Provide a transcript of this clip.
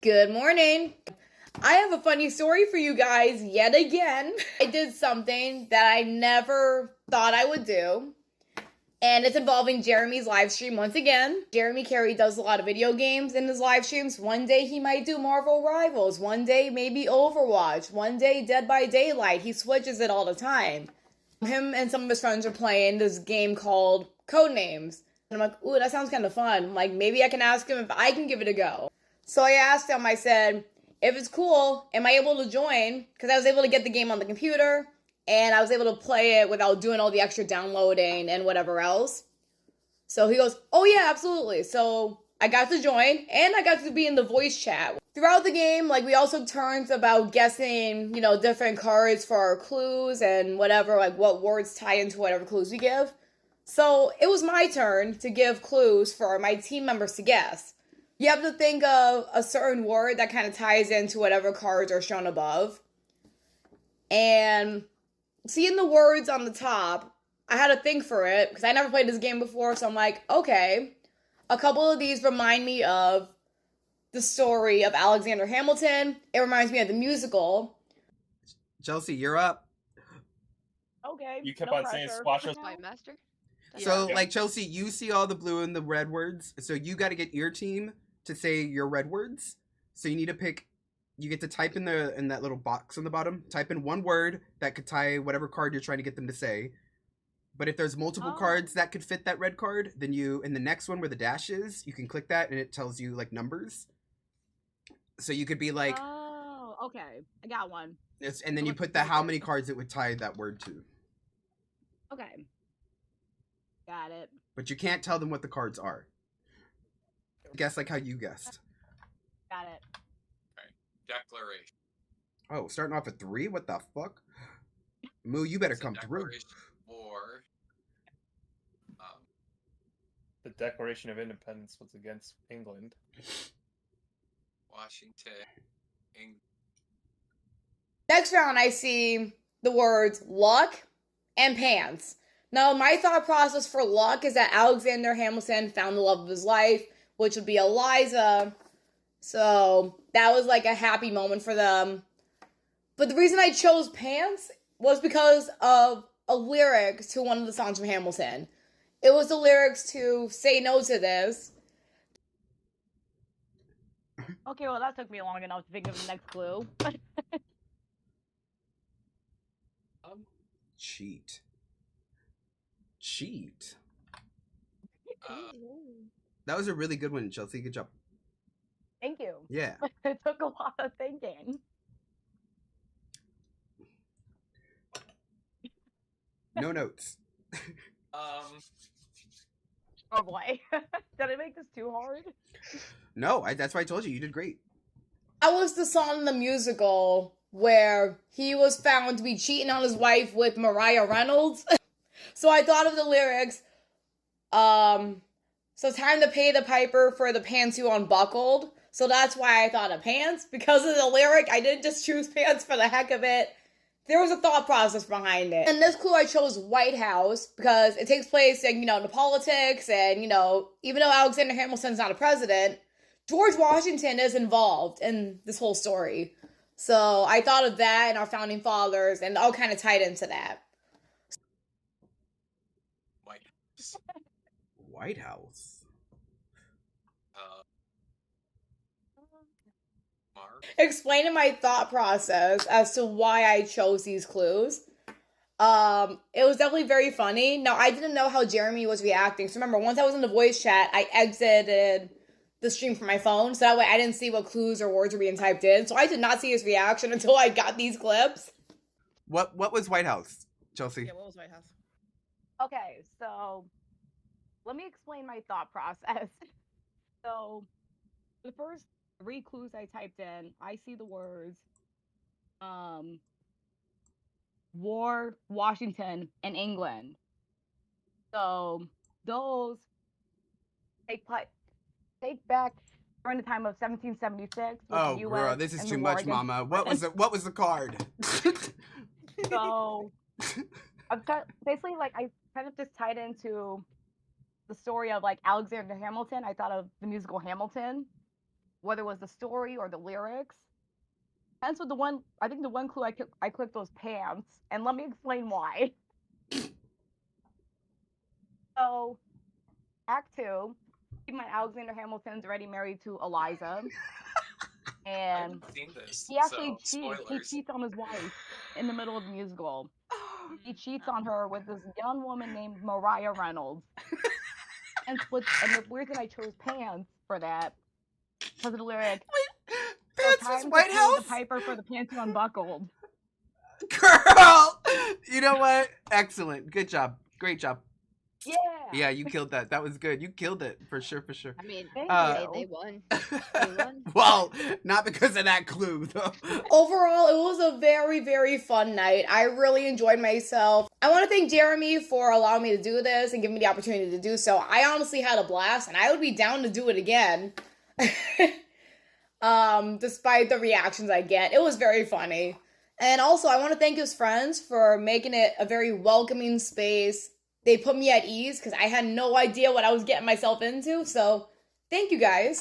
Good morning. I have a funny story for you guys yet again. I did something that I never thought I would do, and it's involving Jeremy's live stream once again. Jeremy Carey does a lot of video games in his live streams. One day he might do Marvel Rivals, one day maybe Overwatch, one day Dead by Daylight. He switches it all the time. Him and some of his friends are playing this game called Codenames. And I'm like, ooh, that sounds kind of fun. I'm like, maybe I can ask him if I can give it a go. So I asked him, I said, if it's cool, am I able to join? Because I was able to get the game on the computer, and I was able to play it without doing all the extra downloading and whatever else. So he goes, oh yeah, absolutely. So I got to join, and I got to be in the voice chat. Throughout the game, we also took turns about guessing, different cards for our clues and whatever, what words tie into whatever clues we give. So it was my turn to give clues for my team members to guess. You have to think of a certain word that kind of ties into whatever cards are shown above. And seeing the words on the top, I had to think for it because I never played this game before. So I'm like, okay, a couple of these remind me of the story of Alexander Hamilton. It reminds me of the musical. Chelsea, you're up. Okay. You kept on saying squash us. Fight master. So, Chelsea, you see all the blue and the red words. So you got to get your team to say your red words. So you need to pick. You get to type in that little box on the bottom. Type in one word that could tie whatever card you're trying to get them to say. But if there's multiple cards that could fit that red card, then you in the next one where the dash is, you can click that and it tells you numbers. So you could be like, oh, okay, I got one. And then you put how many cards it would tie that word to. Okay. Got it. But you can't tell them what the cards are. Guess how you guessed. Got it. Okay. Declaration. Oh, starting off at 3? What the fuck? Moo, you better come through. Or the Declaration of Independence was against England. Washington. England. Next round, I see the words luck and pants. Now, my thought process for luck is that Alexander Hamilton found the love of his life, which would be Eliza. So that was a happy moment for them. But the reason I chose pants was because of a lyric to one of the songs from Hamilton. It was the lyrics to Say No to This. Okay, well, that took me long enough to think of the next clue. Cheat. That was a really good one, Chelsea. Good job. Thank you. Yeah. It took a lot of thinking. No notes. Oh boy. Did I make this too hard? No, that's why I told you. You did great. That was the song in the musical where he was found to be cheating on his wife with Mariah Reynolds. So I thought of the lyrics. So time to pay the piper for the pants you unbuckled. So that's why I thought of pants. Because of the lyric, I didn't just choose pants for the heck of it. There was a thought process behind it. And this clue I chose White House because it takes place in, the politics and, even though Alexander Hamilton's not a president, George Washington is involved in this whole story. So I thought of that and our founding fathers and all kind of tied into that. White House. Explaining my thought process as to why I chose these clues. It was definitely very funny. Now, I didn't know how Jeremy was reacting. So remember, once I was in the voice chat, I exited the stream from my phone. So that way I didn't see what clues or words were being typed in. So I did not see his reaction until I got these clips. What was White House, Chelsea? Yeah, what was White House? Okay, so let me explain my thought process. So the first 3 clues I typed in, I see the words war, Washington, and England. So those take back during the time of 1776. Oh, girl, this is too much, Mama. What was the card? So I've got basically I kind of just tied into the story of Alexander Hamilton. I thought of the musical Hamilton. whether it was the story or the lyrics. Hence, with the one, I think the one clue I clicked was pants, and let me explain why. So, Act Two, keep in mind Alexander Hamilton's already married to Eliza, I and haven't seen this, he actually so cheats. He spoilers. cheats on his wife in the middle of the musical. He cheats on her with this young woman named Mariah Reynolds. And the reason I chose pants for that because of the lyric, "So Pants is time to White pay the House? piper for the pants you unbuckled." Girl! You know what? Excellent. Good job. Great job. Yeah. Yeah, you killed that. That was good. You killed it. For sure, for sure. I mean, Thank they you. won. They won. Well, not because of that clue, though. Overall, it was a very, very fun night. I really enjoyed myself. I want to thank Jeremy for allowing me to do this and giving me the opportunity to do so. I honestly had a blast, and I would be down to do it again. Despite the reactions I get, it was very funny. And also, I want to thank his friends for making it a very welcoming space. They put me at ease because I had no idea what I was getting myself into. So, thank you guys.